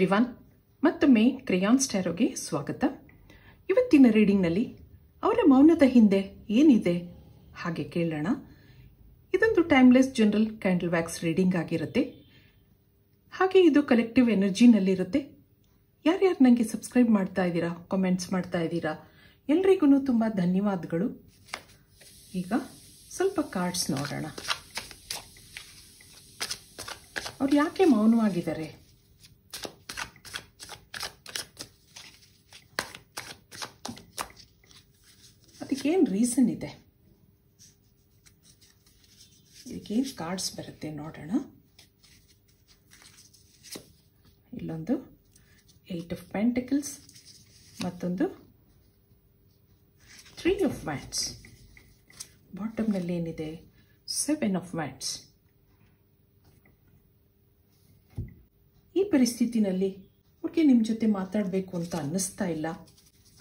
Everyone, ಮತ್ತೊಮ್ಮೆ crayons ಟ್ಯಾರೋಗೆ ಸ್ವಾಗತ. ಇವತ್ತಿನ ರೀಡಿಂಗ್ನಲ್ಲಿ ಅವರ ಮೌನದ ಹಿಂದೆ ಏನಿದೆ ಹಾಗೆ ಕೇಳೋಣ. ಇದೊಂದು timeless general candle wax reading ಆಗಿರುತ್ತೆ. ಹಾಗೆ ಇದು ಕಲೆಕ್ಟಿವ್ ಎನರ್ಜಿನಲ್ಲಿರುತ್ತೆ. ಯಾರ್ಯಾರು ನನಗೆ ಸಬ್ಸ್ಕ್ರೈಬ್ ಮಾಡ್ತಾ ಇದ್ದೀರಾ, ಕಾಮೆಂಟ್ಸ್ ಮಾಡ್ತಾ ಇದ್ದೀರಾ, ಎಲ್ರಿಗೂ ತುಂಬ ಧನ್ಯವಾದಗಳು. ಈಗ ಸ್ವಲ್ಪ ಕಾರ್ಡ್ಸ್ ನೋಡೋಣ. ಅವ್ರು ಯಾಕೆ ಮೌನವಾಗಿದ್ದಾರೆ? ಅದಕ್ಕೇನು ರೀಸನ್ ಇದೆ? ಇದಕ್ಕೇನು ಕಾರ್ಡ್ಸ್ ಬರುತ್ತೆ ನೋಡೋಣ. ಇಲ್ಲೊಂದು 8 ಆಫ್ ಪೆಂಟಿಕಲ್ಸ್, ಮತ್ತೊಂದು 3 ಆಫ್ ವ್ಯಾಂಡ್ಸ್. ಬಾಟಮ್ನಲ್ಲಿ ಏನಿದೆ? 7 ಆಫ್ ವ್ಯಾಂಡ್ಸ್. ಈ ಪರಿಸ್ಥಿತಿನಲ್ಲಿ ಅವ್ರಿಗೆ ನಿಮ್ಮ ಜೊತೆ ಮಾತಾಡಬೇಕು ಅಂತ ಅನ್ನಿಸ್ತಾ ಇಲ್ಲ,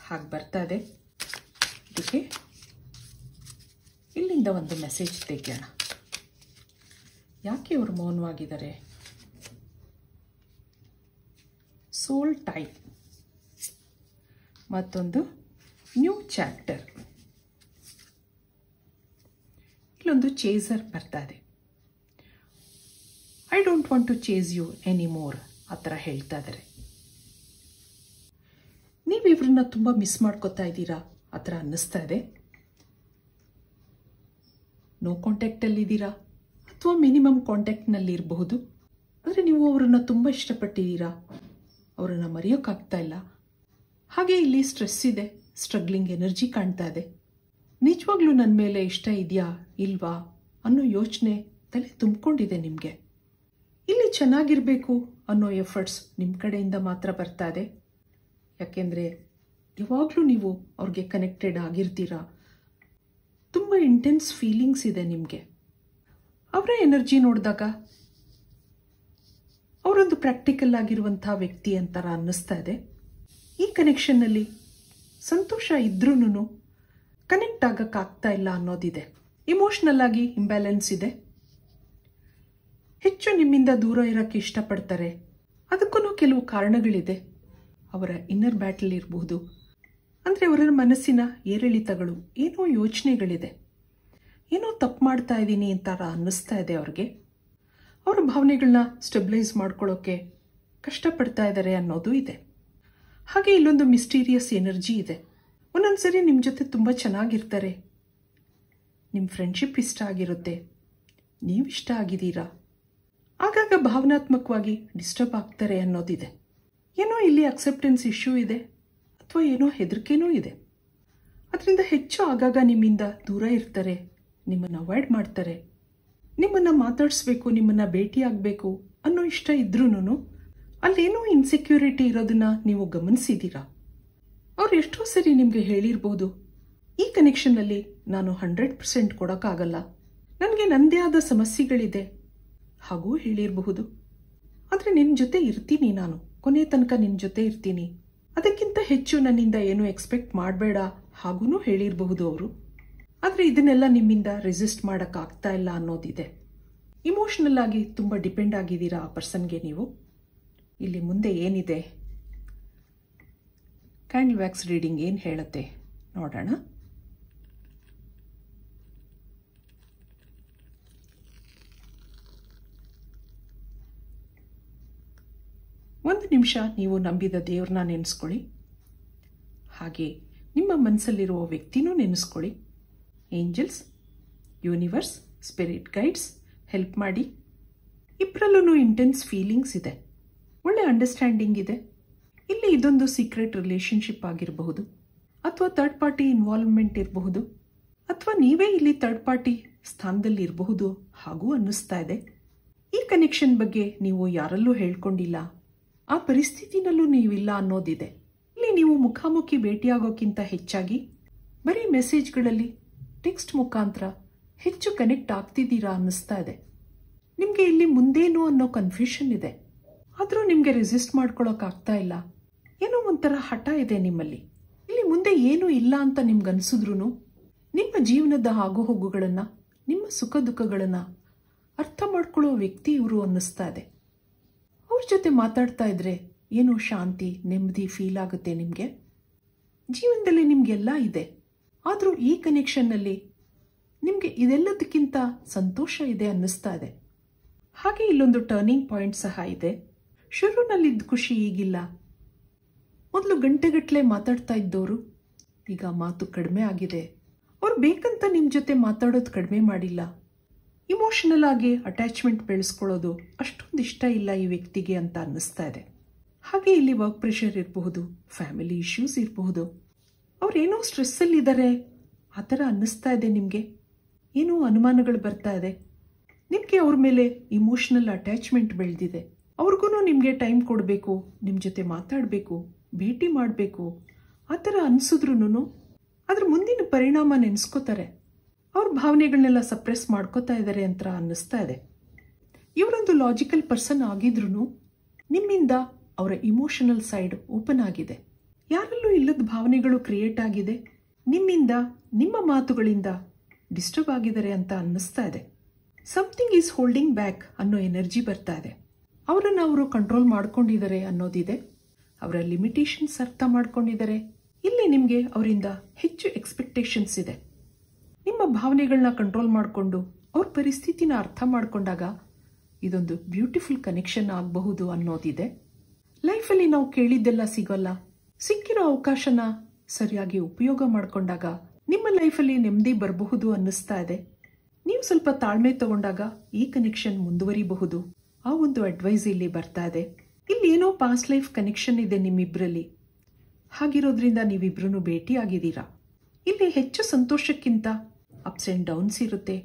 ಹಾಗೆ ಬರ್ತಾ ಇದೆ. ಇದಕ್ಕೆ ಇಲ್ಲಿಂದ ಒಂದು ಮೆಸೇಜ್ ತೆಗೆಯೋಣ. ಯಾಕೆ ಅವರು ಮೌನವಾಗಿದ್ದಾರೆ? ಸೋಲ್ ಟೈಪ್, ಮತ್ತೊಂದು ನ್ಯೂ ಚಾಪ್ಟರ್. ಇಲ್ಲೊಂದು ಚೇಸರ್ ಬರ್ತಾ ಇದೆ. I don't want to chase you any more, ಆ ಥರ ಹೇಳ್ತಾ ಇದ್ದಾರೆ. ನೀವು ಇವ್ರನ್ನ ತುಂಬ ಮಿಸ್ ಮಾಡ್ಕೋತಾ ಇದ್ದೀರಾ, ಆ ಥರ ಅನ್ನಿಸ್ತಾ ಇದೆ. ನೋ ಕಾಂಟ್ಯಾಕ್ಟಲ್ಲಿದ್ದೀರಾ ಅಥವಾ ಮಿನಿಮಮ್ ಕಾಂಟ್ಯಾಕ್ಟ್ನಲ್ಲಿ ಇರಬಹುದು. ಆದರೆ ನೀವು ಅವರನ್ನು ತುಂಬ ಇಷ್ಟಪಟ್ಟಿದ್ದೀರಾ, ಅವರನ್ನು ಮರೆಯೋಕ್ಕಾಗ್ತಾ ಇಲ್ಲ. ಹಾಗೆ ಇಲ್ಲಿ ಸ್ಟ್ರೆಸ್ ಇದೆ, ಸ್ಟ್ರಗ್ಲಿಂಗ್ ಎನರ್ಜಿ ಕಾಣ್ತಾ ಇದೆ. ನಿಜವಾಗ್ಲೂ ನನ್ನ ಮೇಲೆ ಇಷ್ಟ ಇದೆಯಾ ಇಲ್ವಾ ಅನ್ನೋ ಯೋಚನೆ ತಲೆ ತುಂಬಿಕೊಂಡಿದೆ ನಿಮಗೆ. ಇಲ್ಲಿ ಚೆನ್ನಾಗಿರಬೇಕು ಅನ್ನೋ ಎಫರ್ಟ್ಸ್ ನಿಮ್ಮ ಕಡೆಯಿಂದ ಮಾತ್ರ ಬರ್ತಾ ಇದೆ. ಯಾಕೆಂದರೆ ಯಾವಾಗಲೂ ನೀವು ಅವ್ರಿಗೆ ಕನೆಕ್ಟೆಡ್ ಆಗಿರ್ತೀರಾ. ತುಂಬ ಇಂಟೆನ್ಸ್ ಫೀಲಿಂಗ್ಸ್ ಇದೆ ನಿಮಗೆ. ಅವರ ಎನರ್ಜಿ ನೋಡಿದಾಗ ಅವರೊಂದು ಪ್ರಾಕ್ಟಿಕಲ್ ಆಗಿರುವಂಥ ವ್ಯಕ್ತಿ ಅಂತಾರ ಅನ್ನಿಸ್ತಾ ಇದೆ. ಈ ಕನೆಕ್ಷನ್ನಲ್ಲಿ ಸಂತೋಷ ಇದ್ರೂ ಕನೆಕ್ಟ್ ಆಗೋಕ್ಕಾಗ್ತಾ ಇಲ್ಲ ಅನ್ನೋದಿದೆ. ಇಮೋಷ್ನಲ್ ಆಗಿ ಇಂಬ್ಯಾಲೆನ್ಸ್ ಇದೆ. ಹೆಚ್ಚು ನಿಮ್ಮಿಂದ ದೂರ ಇರೋಕ್ಕೆ ಇಷ್ಟಪಡ್ತಾರೆ. ಅದಕ್ಕೂ ಕೆಲವು ಕಾರಣಗಳಿದೆ. ಅವರ ಇನ್ನರ್ ಬ್ಯಾಟಲ್ ಇರಬಹುದು, ಅಂದರೆ ಅವರ ಮನಸ್ಸಿನ ಏರಿಳಿತಗಳು, ಏನೋ ಯೋಚನೆಗಳಿದೆ. ಏನೋ ತಪ್ಪು ಮಾಡ್ತಾ ಇದ್ದೀನಿ ಅಂತಾರ ಅನ್ನಿಸ್ತಾ ಇದೆ ಅವ್ರಿಗೆ. ಅವರ ಭಾವನೆಗಳನ್ನ ಸ್ಟೆಬಿಲೈಸ್ ಮಾಡ್ಕೊಳ್ಳೋಕ್ಕೆ ಕಷ್ಟಪಡ್ತಾ ಇದ್ದಾರೆ ಅನ್ನೋದು ಇದೆ. ಹಾಗೆ ಇಲ್ಲೊಂದು ಮಿಸ್ಟೀರಿಯಸ್ ಎನರ್ಜಿ ಇದೆ. ಒಂದೊಂದ್ಸರಿ ನಿಮ್ಮ ಜೊತೆ ತುಂಬ ಚೆನ್ನಾಗಿರ್ತಾರೆ, ನಿಮ್ಮ ಫ್ರೆಂಡ್ಶಿಪ್ ಇಷ್ಟ ಆಗಿರುತ್ತೆ, ನೀವು ಇಷ್ಟ ಆಗಿದ್ದೀರಾ. ಆಗಾಗ ಭಾವನಾತ್ಮಕವಾಗಿ ಡಿಸ್ಟರ್ಬ್ ಆಗ್ತಾರೆ ಅನ್ನೋದಿದೆ. ಏನೋ ಇಲ್ಲಿ ಅಕ್ಸೆಪ್ಟೆನ್ಸ್ ಇಶ್ಯೂ ಇದೆ ಅಥವಾ ಏನೋ ಹೆದರಿಕೆನೂ ಇದೆ. ಅದರಿಂದ ಹೆಚ್ಚು ಆಗಾಗ ನಿಮ್ಮಿಂದ ದೂರ ಇರ್ತಾರೆ, ನಿಮ್ಮನ್ನು ಅವಾಯ್ಡ್ ಮಾಡ್ತಾರೆ. ನಿಮ್ಮನ್ನು ಮಾತಾಡಿಸ್ಬೇಕು, ನಿಮ್ಮನ್ನು ಭೇಟಿಯಾಗಬೇಕು ಅನ್ನೋ ಇಷ್ಟ ಇದ್ರೂ ಅಲ್ಲೇನೋ ಇನ್ಸೆಕ್ಯೂರಿಟಿ ಇರೋದನ್ನ ನೀವು ಗಮನಿಸಿದ್ದೀರಾ. ಅವ್ರು ಎಷ್ಟೋ ಸರಿ ನಿಮಗೆ ಹೇಳಿರ್ಬೋದು, ಈ ಕನೆಕ್ಷನ್ನಲ್ಲಿ ನಾನು 100% ಕೊಡೋಕ್ಕಾಗಲ್ಲ, ನನಗೆ ನನ್ನದೇ ಆದ ಸಮಸ್ಯೆಗಳಿದೆ ಹಾಗೂ ಹೇಳಿರಬಹುದು. ಆದರೆ ನಿನ್ನ ಜೊತೆ ಇರ್ತೀನಿ, ನಾನು ಕೊನೆ ತನಕ ನಿನ್ನ ಜೊತೆ ಇರ್ತೀನಿ, ಅದಕ್ಕಿಂತ ಹೆಚ್ಚು ನನ್ನಿಂದ ಏನು ಎಕ್ಸ್ಪೆಕ್ಟ್ ಮಾಡಬೇಡ ಹಾಗೂ ಹೇಳಿರಬಹುದು ಅವರು. ಆದರೆ ಇದನ್ನೆಲ್ಲ ನಿಮ್ಮಿಂದ ರೆಸಿಸ್ಟ್ ಮಾಡೋಕ್ಕಾಗ್ತಾ ಇಲ್ಲ ಅನ್ನೋದಿದೆ. ಇಮೋಷ್ನಲ್ ಆಗಿ ತುಂಬ ಡಿಪೆಂಡ್ ಆಗಿದ್ದೀರಾ ಆ ಪರ್ಸನ್ಗೆ ನೀವು. ಇಲ್ಲಿ ಮುಂದೆ ಏನಿದೆ? ಕ್ಯಾಂಡಲ್ ವ್ಯಾಕ್ಸ್ ರೀಡಿಂಗ್ ಏನು ಹೇಳುತ್ತೆ ನೋಡೋಣ. ಒಂದು ನಿಮಿಷ ನೀವು ನಂಬಿದ ದೇವ್ರನ್ನ ನೆನೆಸ್ಕೊಳ್ಳಿ. ಹಾಗೆ ನಿಮ್ಮ ಮನಸ್ಸಲ್ಲಿರುವ ವ್ಯಕ್ತಿನೂ ನೆನೆಸ್ಕೊಳ್ಳಿ. Angels, universe, spirit guides help ಮಾಡಿ. ಇಬ್ಬರಲ್ಲೂ ಇಂಟೆನ್ಸ್ ಫೀಲಿಂಗ್ಸ್ ಇದೆ, ಒಳ್ಳೆ ಅಂಡರ್ಸ್ಟ್ಯಾಂಡಿಂಗ್ ಇದೆ. ಇಲ್ಲಿ ಇದೊಂದು ಸೀಕ್ರೆಟ್ ರಿಲೇಶನ್ಶಿಪ್ ಆಗಿರಬಹುದು, ಅಥವಾ ಥರ್ಡ್ ಪಾರ್ಟಿ ಇನ್ವಾಲ್ವ್ಮೆಂಟ್ ಇರಬಹುದು, ಅಥವಾ ನೀವೇ ಇಲ್ಲಿ ಥರ್ಡ್ ಪಾರ್ಟಿ ಸ್ಥಾನದಲ್ಲಿ ಇರಬಹುದು ಹಾಗೂ ಅನ್ನಿಸ್ತಾ ಇದೆ. ಈ ಕನೆಕ್ಷನ್ ಬಗ್ಗೆ ನೀವು ಯಾರಲ್ಲೂ ಹೇಳ್ಕೊಂಡಿಲ್ಲ, ಆ ಪರಿಸ್ಥಿತಿನಲ್ಲೂ ನೀವಿಲ್ಲ ಅನ್ನೋದಿದೆ. ಇಲ್ಲಿ ನೀವು ಮುಖಾಮುಖಿ ಭೇಟಿಯಾಗೋಕ್ಕಿಂತ ಹೆಚ್ಚಾಗಿ ಬರೀ ಮೆಸೇಜ್ಗಳಲ್ಲಿ, ಟೆಕ್ಸ್ಟ್ ಮುಖಾಂತರ ಹೆಚ್ಚು ಕನೆಕ್ಟ್ ಆಗ್ತಿದ್ದೀರಾ ಅನ್ನಿಸ್ತಾ ಇದೆ. ನಿಮಗೆ ಇಲ್ಲಿ ಮುಂದೇನು ಅನ್ನೋ ಕನ್ಫ್ಯೂಷನ್ ಇದೆ, ಆದರೂ ನಿಮಗೆ ರೆಸಿಸ್ಟ್ ಮಾಡ್ಕೊಳ್ಳೋಕ್ಕಾಗ್ತಾ ಇಲ್ಲ. ಏನೋ ಒಂಥರ ಹಠ ಇದೆ ನಿಮ್ಮಲ್ಲಿ. ಇಲ್ಲಿ ಮುಂದೆ ಏನೂ ಇಲ್ಲ ಅಂತ ನಿಮ್ಗನ್ಸಿದ್ರು ನಿಮ್ಮ ಜೀವನದ ಆಗುಹೋಗುಗಳನ್ನು, ನಿಮ್ಮ ಸುಖ ದುಃಖಗಳನ್ನು ಅರ್ಥ ಮಾಡ್ಕೊಳ್ಳೋ ವ್ಯಕ್ತಿ ಇವರು ಅನ್ನಿಸ್ತಾ ಇದೆ. ಅವ್ರ ಜೊತೆ ಮಾತಾಡ್ತಾ ಇದ್ರೆ ಏನೋ ಶಾಂತಿ ನೆಮ್ಮದಿ ಫೀಲ್ ಆಗುತ್ತೆ ನಿಮಗೆ. ಜೀವನದಲ್ಲಿ ನಿಮಗೆಲ್ಲ ಇದೆ, ಆದರೂ ಈ ಕನೆಕ್ಷನ್ನಲ್ಲಿ ನಿಮಗೆ ಇದೆಲ್ಲದಕ್ಕಿಂತ ಸಂತೋಷ ಇದೆ ಅನ್ನಿಸ್ತಾ ಇದೆ. ಹಾಗೆ ಇಲ್ಲೊಂದು ಟರ್ನಿಂಗ್ ಪಾಯಿಂಟ್ ಸಹ ಇದೆ. ಶುರುನಲ್ಲಿದ್ದ ಖುಷಿ ಈಗಿಲ್ಲ. ಮೊದಲು ಗಂಟೆಗಟ್ಟಲೆ ಮಾತಾಡ್ತಾ ಇದ್ದವರು ಈಗ ಮಾತು ಕಡಿಮೆ ಆಗಿದೆ. ಅವ್ರು ಬೇಕಂತ ನಿಮ್ಮ ಜೊತೆ ಮಾತಾಡೋದು ಕಡಿಮೆ ಮಾಡಿಲ್ಲ. ಇಮೋಷನಲ್ ಆಗಿ ಅಟ್ಯಾಚ್ಮೆಂಟ್ ಬೆಳೆಸ್ಕೊಳ್ಳೋದು ಅಷ್ಟೊಂದು ಇಷ್ಟ ಇಲ್ಲ ಈ ವ್ಯಕ್ತಿಗೆ ಅಂತ ಅನ್ನಿಸ್ತಾ ಇದೆ. ಹಾಗೆ ಇಲ್ಲಿ ವರ್ಕ್ ಪ್ರೆಷರ್ ಇರಬಹುದು, ಫ್ಯಾಮಿಲಿ ಇಶ್ಯೂಸ್ ಇರಬಹುದು. ಅವ್ರೇನೋ ಸ್ಟ್ರೆಸ್ಸಲ್ಲಿದ್ದಾರೆ ಆ ಥರ ಅನ್ನಿಸ್ತಾ ಇದೆ ನಿಮಗೆ. ಏನೋ ಅನುಮಾನಗಳು ಬರ್ತಾ ಇದೆ. ನಿಮಗೆ ಅವ್ರ ಮೇಲೆ ಇಮೋಷನಲ್ ಅಟ್ಯಾಚ್ಮೆಂಟ್ ಬೆಳೆದಿದೆ. ಅವ್ರಿಗೂ ನಿಮಗೆ ಟೈಮ್ ಕೊಡಬೇಕು, ನಿಮ್ಮ ಜೊತೆ ಮಾತಾಡಬೇಕು, ಭೇಟಿ ಮಾಡಬೇಕು ಆ ಥರ ಅನಿಸಿದ್ರೂ ಅದ್ರ ಮುಂದಿನ ಪರಿಣಾಮ ನೆನೆಸ್ಕೋತಾರೆ. ಅವ್ರ ಭಾವನೆಗಳನ್ನೆಲ್ಲ ಸಪ್ರೆಸ್ ಮಾಡ್ಕೋತಾ ಇದ್ದಾರೆ ಅಂತ ಅನ್ನಿಸ್ತಾ ಇದೆ. ಇವರೊಂದು ಲಾಜಿಕಲ್ ಪರ್ಸನ್ ಆಗಿದ್ರೂ ನಿಮ್ಮಿಂದ ಅವರ ಇಮೋಷನಲ್ ಸೈಡ್ ಓಪನ್ ಆಗಿದೆ. ಯಾರಲ್ಲೂ ಇಲ್ಲದ ಭಾವನೆಗಳು ಕ್ರಿಯೇಟ್ ಆಗಿದೆ. ನಿಮ್ಮಿಂದ, ನಿಮ್ಮ ಮಾತುಗಳಿಂದ ಡಿಸ್ಟರ್ಬ್ ಆಗಿದ್ದಾರೆ ಅಂತ ಅನ್ನಿಸ್ತಾ ಇದೆ. ಸಮಥಿಂಗ್ ಈಸ್ ಹೋಲ್ಡಿಂಗ್ ಬ್ಯಾಕ್ ಅನ್ನೋ ಎನರ್ಜಿ ಬರ್ತಾ ಇದೆ. ಅವರನ್ನು ಅವರು ಕಂಟ್ರೋಲ್ ಮಾಡ್ಕೊಂಡಿದ್ದಾರೆ ಅನ್ನೋದಿದೆ. ಅವರ ಲಿಮಿಟೇಷನ್ಸ್ ಅರ್ಥ ಮಾಡ್ಕೊಂಡಿದ್ದಾರೆ. ಇಲ್ಲಿ ನಿಮಗೆ ಅವರಿಂದ ಹೆಚ್ಚು ಎಕ್ಸ್ಪೆಕ್ಟೇಷನ್ಸ್ ಇದೆ. ನಿಮ್ಮ ಭಾವನೆಗಳನ್ನ ಕಂಟ್ರೋಲ್ ಮಾಡಿಕೊಂಡು ಅವ್ರ ಪರಿಸ್ಥಿತಿನ ಅರ್ಥ ಮಾಡಿಕೊಂಡಾಗ ಇದೊಂದು ಬ್ಯೂಟಿಫುಲ್ ಕನೆಕ್ಷನ್ ಆಗಬಹುದು ಅನ್ನೋದಿದೆ. ಲೈಫಲ್ಲಿ ನಾವು ಕೇಳಿದ್ದೆಲ್ಲ ಸಿಗೋಲ್ಲ. ಸಿಕ್ಕಿರೋ ಅವಕಾಶನ ಸರಿಯಾಗಿ ಉಪಯೋಗ ಮಾಡಿಕೊಂಡಾಗ ನಿಮ್ಮ ಲೈಫಲ್ಲಿ ನೆಮ್ಮದಿ ಬರಬಹುದು ಅನ್ನಿಸ್ತಾ ಇದೆ. ನೀವು ಸ್ವಲ್ಪ ತಾಳ್ಮೆ ತಗೊಂಡಾಗ ಈ ಕನೆಕ್ಷನ್ ಮುಂದುವರಿಬಹುದು. ಆ ಒಂದು ಅಡ್ವೈಸ್ ಇಲ್ಲಿ ಬರ್ತಾ ಇದೆ. ಇಲ್ಲಿ ಏನೋ ಪಾಸ್ಟ್ ಲೈಫ್ ಕನೆಕ್ಷನ್ ಇದೆ ನಿಮ್ಮಿಬ್ಬರಲ್ಲಿ. ಹಾಗಿರೋದ್ರಿಂದ ನೀವಿಬ್ರು ಭೇಟಿ ಆಗಿದ್ದೀರಾ. ಇಲ್ಲಿ ಹೆಚ್ಚು ಸಂತೋಷಕ್ಕಿಂತ ಅಪ್ಸ್ ಆ್ಯಂಡ್ ಡೌನ್ಸ್ ಇರುತ್ತೆ,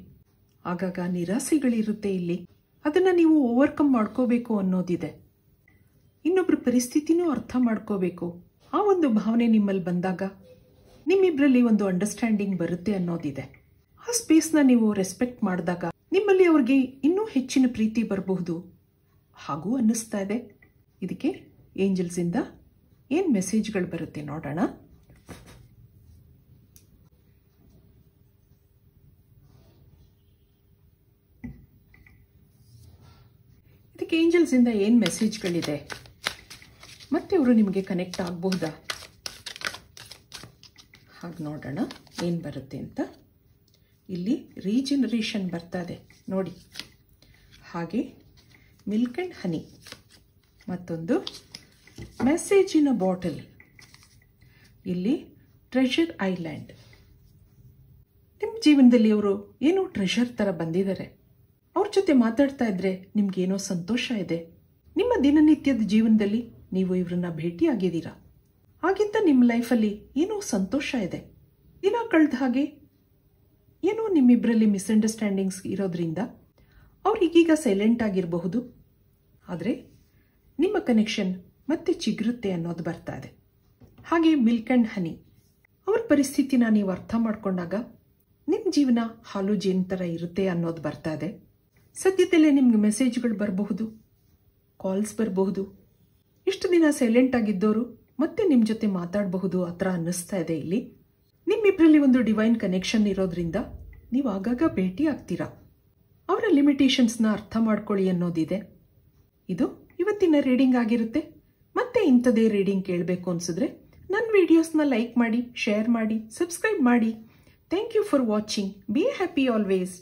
ಆಗಾಗ ನಿರಾಸೆಗಳಿರುತ್ತೆ. ಇಲ್ಲಿ ಅದನ್ನು ನೀವು ಓವರ್ಕಮ್ ಮಾಡ್ಕೋಬೇಕು ಅನ್ನೋದಿದೆ. ಇನ್ನೊಬ್ಬರ ಪರಿಸ್ಥಿತಿನೂ ಅರ್ಥ ಮಾಡ್ಕೋಬೇಕು. ಆ ಒಂದು ಭಾವನೆ ನಿಮ್ಮಲ್ಲಿ ಬಂದಾಗ ನಿಮ್ಮಿಬ್ಬರಲ್ಲಿ ಒಂದು ಅಂಡರ್ಸ್ಟ್ಯಾಂಡಿಂಗ್ ಬರುತ್ತೆ ಅನ್ನೋದಿದೆ. ಆ ಸ್ಪೇಸ್ನ ನೀವು ರೆಸ್ಪೆಕ್ಟ್ ಮಾಡಿದಾಗ ನಿಮ್ಮಲ್ಲಿ ಅವ್ರಿಗೆ ಇನ್ನೂ ಹೆಚ್ಚಿನ ಪ್ರೀತಿ ಬರಬಹುದು ಹಾಗೂ ಅನ್ನಿಸ್ತಾ ಇದೆ. ಇದಕ್ಕೆ ಏಂಜಲ್ಸಿಂದ ಏನು ಮೆಸೇಜ್ಗಳು ಬರುತ್ತೆ ನೋಡೋಣ. ಇದಕ್ಕೆ ಏಂಜಲ್ಸಿಂದ ಏನು ಮೆಸೇಜ್ಗಳಿದೆ, ಮತ್ತೆ ಅವರು ನಿಮಗೆ ಕನೆಕ್ಟ್ ಆಗಬಹುದಾ ಹಾಗೆ ನೋಡೋಣ ಏನು ಬರುತ್ತೆ ಅಂತ. ಇಲ್ಲಿ ರೀಜನರೇಷನ್ ಬರ್ತಾ ಇದೆ ನೋಡಿ. ಹಾಗೆ ಮಿಲ್ಕ್ ಆ್ಯಂಡ್ ಹನಿ, ಮತ್ತೊಂದು ಮೆಸೇಜ್ ಇನ್ ಅ ಬಾಟಲ್. ಇಲ್ಲಿ ಟ್ರೆಷರ್ ಐಲ್ಯಾಂಡ್. ನಿಮ್ಮ ಜೀವನದಲ್ಲಿ ಅವರು ಏನೋ ಟ್ರೆಷರ್ ಥರ ಬಂದಿದ್ದಾರೆ. ಅವ್ರ ಜೊತೆ ಮಾತಾಡ್ತಾ ಇದ್ರೆ ನಿಮ್ಗೇನೋ ಸಂತೋಷ ಇದೆ. ನಿಮ್ಮ ದಿನನಿತ್ಯದ ಜೀವನದಲ್ಲಿ ನೀವು ಇವ್ರನ್ನ ಭೇಟಿಯಾಗಿದ್ದೀರಾ. ಹಾಗಿಂತ ನಿಮ್ಮ ಲೈಫಲ್ಲಿ ಏನೋ ಸಂತೋಷ ಇದೆ. ದಿನ ಕಳೆದ ಹಾಗೆ ಏನೋ ನಿಮ್ಮಿಬ್ಬರಲ್ಲಿ ಮಿಸ್ಅಂಡರ್ಸ್ಟ್ಯಾಂಡಿಂಗ್ಸ್ ಇರೋದ್ರಿಂದ ಅವ್ರು ಈಗೀಗ ಸೈಲೆಂಟ್ ಆಗಿರಬಹುದು. ಆದರೆ ನಿಮ್ಮ ಕನೆಕ್ಷನ್ ಮತ್ತೆ ಚಿಗುರುತ್ತೆ ಅನ್ನೋದು ಬರ್ತಾ ಇದೆ. ಹಾಗೆ ಮಿಲ್ಕ್ ಆ್ಯಂಡ್ ಹನಿ, ಅವ್ರ ಪರಿಸ್ಥಿತಿನ ನೀವು ಅರ್ಥ ಮಾಡ್ಕೊಂಡಾಗ ನಿಮ್ಮ ಜೀವನ ಹಾಲು ಜೇನು ಥರ ಇರುತ್ತೆ ಅನ್ನೋದು ಬರ್ತಾ ಇದೆ. ಸದ್ಯದಲ್ಲೇ ನಿಮ್ಗೆ ಮೆಸೇಜ್ಗಳು ಬರಬಹುದು, ಕಾಲ್ಸ್ ಬರಬಹುದು. ಇಷ್ಟು ದಿನ ಸೈಲೆಂಟ್ ಆಗಿದ್ದವರು ಮತ್ತೆ ನಿಮ್ಮ ಜೊತೆ ಮಾತಾಡಬಹುದು ಆ ಥರ ಅನ್ನಿಸ್ತಾ ಇದೆ. ಇಲ್ಲಿ ನಿಮ್ಮಿಬ್ಬರಲ್ಲಿ ಒಂದು ಡಿವೈನ್ ಕನೆಕ್ಷನ್ ಇರೋದ್ರಿಂದ ನೀವು ಆಗಾಗ ಭೇಟಿ ಆಗ್ತೀರಾ. ಅವರ ಲಿಮಿಟೇಷನ್ಸ್ನ ಅರ್ಥ ಮಾಡ್ಕೊಳ್ಳಿ ಅನ್ನೋದಿದೆ. ಇದು ಇವತ್ತಿನ ರೀಡಿಂಗ್ ಆಗಿರುತ್ತೆ. ಮತ್ತೆ ಇಂಥದೇ ರೀಡಿಂಗ್ ಕೇಳಬೇಕು ಅನ್ಸಿದ್ರೆ ನನ್ನ ವಿಡಿಯೋಸ್ನ ಲೈಕ್ ಮಾಡಿ, ಶೇರ್ ಮಾಡಿ, ಸಬ್ಸ್ಕ್ರೈಬ್ ಮಾಡಿ. Thank you for watching. Be happy always.